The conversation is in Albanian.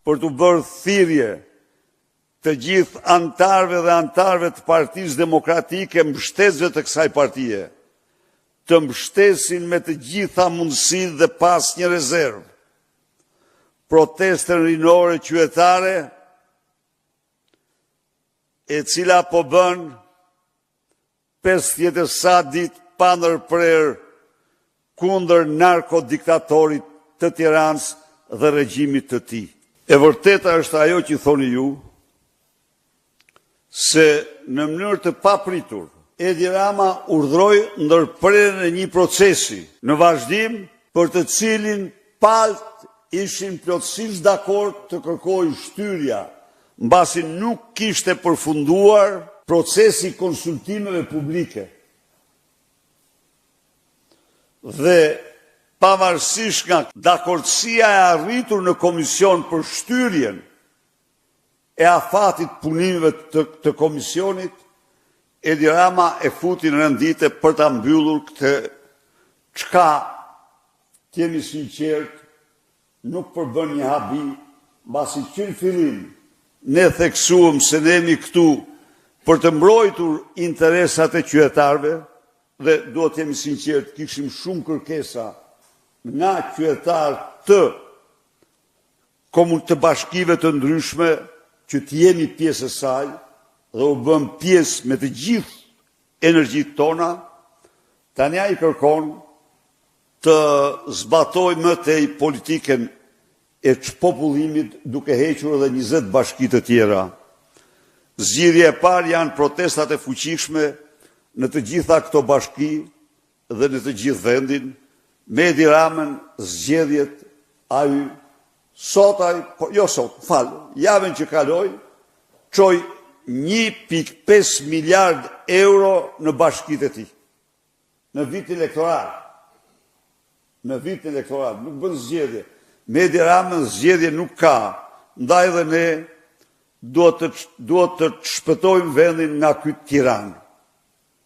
për të bërë thirrje të gjithë antarëve dhe antarëve të Partisë Demokratike, mbështetësve të kësaj partie, të mbështesin me të gjitha mundësitë dhe pas një rezervë protestën rinore qytetare, e cila po bën 50 sa ditë pa ndërprerë kundër narkodiktatorit të Tiranës dhe regjimit të tij. E vërteta është ajo që thoni ju, se në mënyrë të papritur, Edi Rama urdhroi ndërprerjen e një procesi në vazhdim për të cilin palët ishin plotësisht dakord të kërkojë shtyrja, mbasi nuk kishte përfunduar procesi i konsultimeve publike. Dhe pavarësisht nga dakordësia e arritur në komision për shtyrjen e afatit punimeve të komisionit, Edi Rama e futi në rendite për ta mbyllur këtë çka, të jemi sinqert, nuk përbën një habi, mbasi që në fillim ne theksuam se ne jemi këtu për të mbrojtur interesat e qytetarëve, dhe duhet të jemi sinqert, kishim shumë kërkesa nga qytetarë të bashkive të ndryshme që të jemi pjesë e saj dhe u bëm pjesë me të gjithë energjitë tona. Tani ai kërkon të zbatoj më tej politiken e çpopullimit duke hequr edhe 20 bashki të tjera. Zgjidhja e parë janë protestat e fuqishme në të gjitha këto bashki dhe në të gjithë vendin, me Edi Ramën zgjedhjet javën që kaloi, çoi 1.5 miliard euro në bashkitë e tij. Në vit elektoral. Nuk bën zgjedhje. Me Edi Ramën zgjedhje nuk ka, ndaj dhe ne duhet të shpëtojmë vendin nga ky Tiranë.